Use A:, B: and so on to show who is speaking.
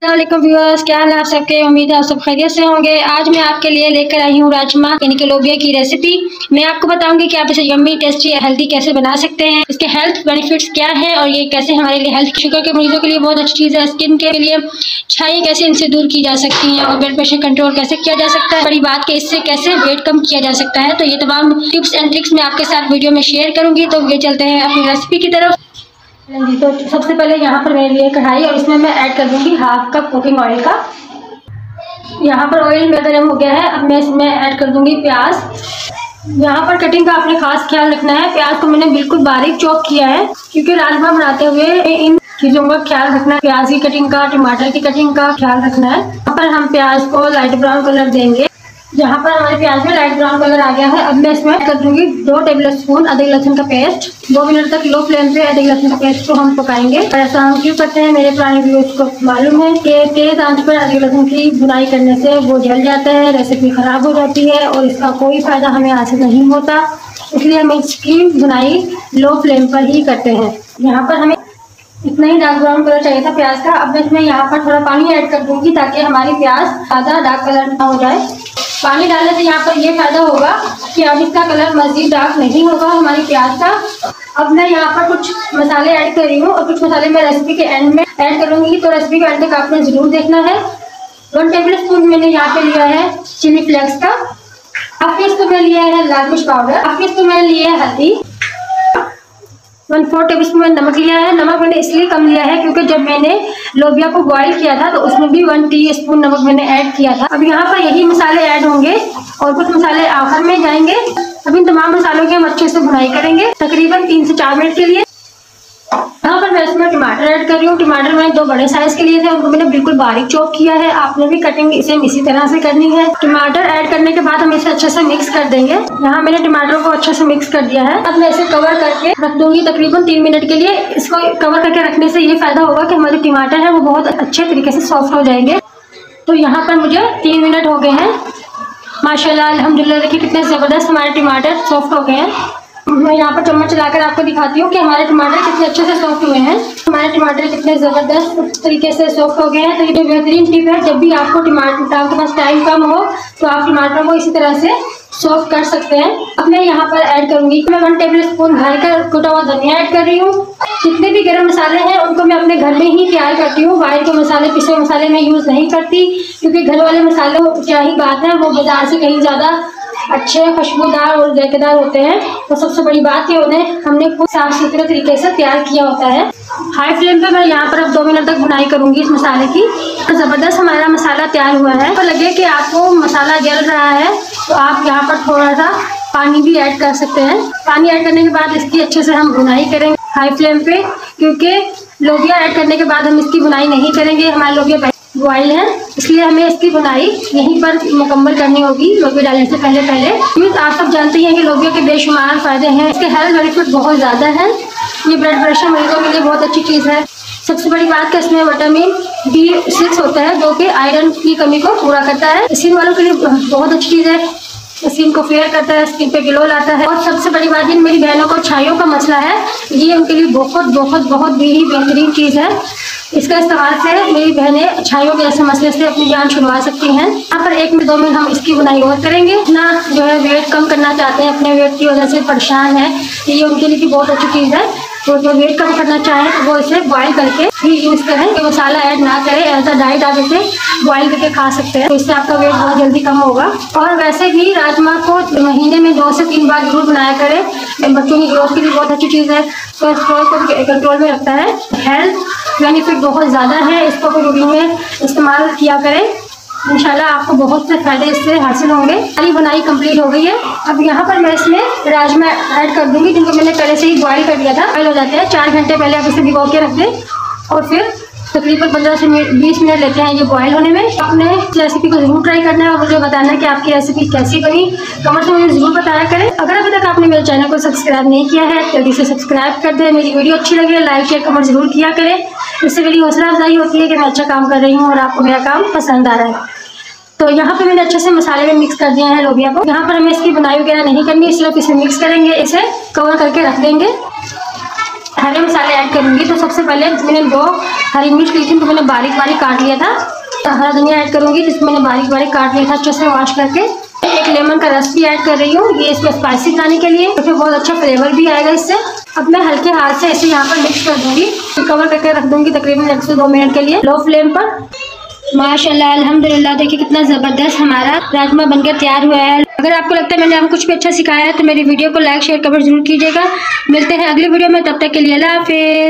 A: अस्सलाम व्यूअर्स, क्या हाल है आप सबके। उम्मीद है आप सब खैरियत से होंगे। आज मैं आपके लिए लेकर आई हूँ राजमा यानी कि लोबिया की रेसिपी। मैं आपको बताऊंगी कि आप इसे यम्मी, टेस्टी, हेल्दी कैसे बना सकते हैं, इसके हेल्थ बेनिफिट्स क्या है और ये कैसे हमारे लिए हेल्थ, शुगर के मरीजों के लिए बहुत अच्छी चीज़ है। स्किन के लिए छाई कैसे इनसे दूर की जा सकती हैं और ब्लड प्रेशर कंट्रोल कैसे किया जा सकता है। बड़ी बात कि इससे कैसे वेट कम किया जा सकता है। तो ये तमाम टिप्स एंड ट्रिक्स मैं आपके साथ वीडियो में शेयर करूंगी। तो ये चलते हैं अपनी रेसिपी की तरफ। जी, तो सबसे पहले यहाँ पर मेरे लिए कढ़ाई और इसमें मैं ऐड कर दूंगी हाफ कप कुकिंग ऑयल का। यहाँ पर ऑयल मेरा गर्म हो गया है। अब मैं इसमें ऐड कर दूंगी प्याज। यहाँ पर कटिंग का आपने खास ख्याल रखना है। प्याज को मैंने बिल्कुल बारीक चॉप किया है क्योंकि राजमा बनाते हुए इन चीज़ों का ख्याल रखना है। प्याज की कटिंग का, टमाटर की कटिंग का ख्याल रखना है। यहाँ पर हम प्याज को लाइट ब्राउन कलर देंगे। यहाँ पर हमारे प्याज में लाइट ब्राउन कलर आ गया है। अब मैं इसमें कर दूंगी 2 टेबल स्पून अदरक लहसुन का पेस्ट। 2 मिनट तक लो फ्लेम पे अदरक लहसुन का पेस्ट को हम पकाएंगे। ऐसा हम क्यों करते हैं, मेरे पुराने व्यूअर्स को मालूम है कि तेज आंच पर अदरक लहसुन की भुनाई करने से वो जल जाता है, रेसिपी खराब हो जाती है और इसका कोई फायदा हमें हासिल नहीं होता। इसलिए हम इसकी भुनाई लो फ्लेम पर ही करते हैं। यहाँ पर हमें इतना ही डार्क ब्राउन कलर चाहिए था प्याज का। अब मैं इसमें यहाँ पर थोड़ा पानी ऐड कर दूंगी ताकि हमारी प्याज ज़्यादा डार्क कलर ना हो जाए। पानी डालने से यहाँ पर ये फायदा होगा कि अब इसका कलर मजीद डार्क नहीं होगा हमारी प्याज का। अब मैं यहाँ पर कुछ मसाले ऐड कर रही हूँ और कुछ मसाले मैं रेसिपी के एंड में ऐड करूँगी, तो रेसिपी के एंड तक आपने ज़रूर देखना है। 1 टेबल स्पून मैंने यहाँ पे लिया है चिली फ्लेक्स का। हाफ टी स्पून में लिया है लाल मिर्च पाउडर। हाफ टी स्पून में लिया है हल्दी। 1/4 टेबल स्पून नमक लिया है। नमक मैंने इसलिए कम लिया है क्योंकि जब मैंने लोबिया को बॉईल किया था तो उसमें भी 1 टीस्पून नमक मैंने ऐड किया था। अब यहाँ पर यही मसाले ऐड होंगे और कुछ मसाले आखिर में जाएंगे। अब इन तमाम मसालों की हम अच्छे से भुनाई करेंगे तकरीबन 3 से 4 मिनट के लिए। यहाँ पर मैं इसमें टमाटर ऐड कर रही हूँ। टमाटर मैंने 2 बड़े साइज के लिए थे, उनको मैंने बिल्कुल बारीक चॉप किया है। आपने भी कटिंग इसी तरह से करनी है। टमाटर ऐड करने के बाद हम इसे अच्छे से मिक्स कर देंगे। यहाँ मैंने टमाटर को अच्छे से मिक्स कर दिया है। अब मैं इसे कवर करके रख दूंगी तकरीबन 3 मिनट के लिए। इसको कवर करके रखने से ये फायदा होगा कि हमारे टमाटर है वो बहुत अच्छे तरीके से सॉफ्ट हो जाएंगे। तो यहाँ पर मुझे 3 मिनट हो गए हैं माशाल्लाह, अल्हम्दुलिल्लाह। देखिए कितने ज़बरदस्त हमारे टमाटर सॉफ्ट हो गए हैं। मैं यहाँ पर चम्मच चलाकर आपको दिखाती हूँ कि हमारे टमाटर कितने अच्छे से सॉफ्ट हुए हैं। हमारे टमाटर कितने ज़बरदस्त तरीके से सॉफ्ट हो गए हैं। तो ये बेहतरीन टिप है, जब भी आपको टमाटर आपके पास टाइम कम हो तो आप टमाटर को इसी तरह से सॉफ्ट कर सकते हैं। अब मैं यहाँ पर ऐड करूँगी, मैं 1 टेबल स्पून घर का कुटा हुआ धनिया ऐड कर रही हूँ। जितने भी गरम मसाले हैं उनको मैं अपने घर में ही तैयार करती हूँ। बाहर के मसाले, पिसे मसाले मैं यूज़ नहीं करती क्योंकि घर वाले मसाले क्या ही बात है, वो बाजार से कहीं ज़्यादा अच्छे, खुशबूदार और जायकेदार होते हैं। तो सबसे बड़ी बात ये उन्हें हमने खुद साफ सुथरे तरीके से तैयार किया होता है। हाई फ्लेम पे मैं यहाँ पर अब 2 मिनट तक भुनाई करूँगी इस मसाले की। तो ज़बरदस्त हमारा मसाला तैयार हुआ है। तो लगे कि आपको मसाला जल रहा है तो आप यहाँ पर थोड़ा सा पानी भी ऐड कर सकते हैं। पानी ऐड करने के बाद इसकी अच्छे से हम भुनाई करेंगे हाई फ्लेम पे, क्योंकि लोबिया ऐड करने के बाद हम इसकी भुनाई नहीं करेंगे। हमारे लोबिया बॉयल है, इसलिए हमें इसकी भुनाई यहीं पर मुकम्मल करनी होगी लोबिया डालने से पहले। क्योंकि आप सब जानते हैं कि लोबिया के बेशुमार फ़ायदे हैं। इसके हेल्थ बेनिफिट बहुत ज़्यादा हैं। ये ब्लड प्रेशर मरीजों के लिए बहुत अच्छी चीज़ है। सबसे बड़ी बात कि इसमें विटामिन B6 होता है जो कि आयरन की कमी को पूरा करता है। स्किन वालों के लिए बहुत अच्छी चीज़ है। स्किन को फेयर करता है, स्किन पे ग्लो लाता है। और सबसे बड़ी बात, जिन मेरी बहनों को छाइयों का मसला है, ये उनके लिए बहुत बहुत बहुत ही बेहतरीन चीज़ है। इसका इस्तेमाल से मेरी बहनें छाइयों के ऐसे मसले से अपनी जान छुड़वा सकती हैं। यहाँ पर 1 में 2 मिनट हम इसकी बुनाई और करेंगे। ना जो है वेट कम करना चाहते हैं, अपने वेट की वजह से परेशान है, ये उनके लिए भी बहुत अच्छी चीज़ है। तो जो वेट कम करना चाहें तो वो इसे बॉईल करके ही यूज़ करें, कि मसाला ऐड ना करें। एज अ डाइट आप इसे बॉईल करके खा सकते हैं, तो इससे आपका वेट बहुत जल्दी कम होगा। और वैसे भी राजमा को महीने में 2 से 3 बार जरूर बनाया करें। बच्चों की ग्रोथ के लिए बहुत अच्छी चीज़ है, कोलेस्ट्रॉल को भी कंट्रोल में रखता है। हेल्थ बेनिफिट बहुत ज़्यादा है, इसको भी रूटीन में इस्तेमाल किया करें। इंशाल्लाह आपको बहुत से फायदे इससे हासिल होंगे। सारी बनाई कंप्लीट हो गई है। अब यहाँ पर मैं इसमें राजमा ऐड कर दूंगी, जिनको मैंने पहले से ही बॉईल कर दिया था। बॉईल हो जाते हैं 4 घंटे पहले आप इसे भिगो के रख दें और फिर तकरीबन 15 से 20 मिनट लेते हैं ये बॉईल होने में। आपने इस रेसिपी को जरूर ट्राई करना है और मुझे बताना है कि आपकी रेसिपी कैसी बनी। कमेंट में मुझे जरूर बताया करें। अगर अभी तक आपने मेरे चैनल को सब्सक्राइब नहीं किया है जल्दी से सब्सक्राइब कर दें। मेरी वीडियो अच्छी लगे लाइक शेयर कमेंट जरूर किया करें। इससे मेरी हौसला अफजाई होती है कि मैं अच्छा काम कर रही हूँ और आपको मेरा काम पसंद आ रहा है। तो यहाँ पे मैंने अच्छे से मसाले में मिक्स कर दिया है लोबिया को। यहाँ पर हमें इसकी बुनाई वगैरह नहीं करनी, सिर्फ इसे मिक्स करेंगे, इसे कवर करके रख देंगे। हरे मसाले ऐड करूँगी। तो सबसे पहले मैंने 2 हरी मिर्च ली थी, तो मैंने बारीक बारीक काट लिया था। तो हरा धनिया ऐड करूँगी, जिसको मैंने बारीक बारीक काट लिया था अच्छे से वॉश करके। एक लेमन का रस भी ऐड कर रही हूँ, ये इसमें स्पाइसी बनाने के लिए, तो फिर बहुत अच्छा फ्लेवर भी आएगा इससे। अब मैं हल्के हाथ से इसे यहाँ पर मिक्स कर दूंगी, तो कवर करके रख दूंगी तकरीबन 1 से 2 मिनट के लिए लो फ्लेम पर। माशाल्लाह अल्हम्दुलिल्लाह, देखिए कितना ज़बरदस्त हमारा राजमा बनकर तैयार हुआ है। अगर आपको लगता है मैंने आपको कुछ भी अच्छा सिखाया है तो मेरी वीडियो को लाइक शेयर कमेंट जरूर कीजिएगा। मिलते हैं अगली वीडियो में, तब तक के लिए अल्लाह हाफिज़।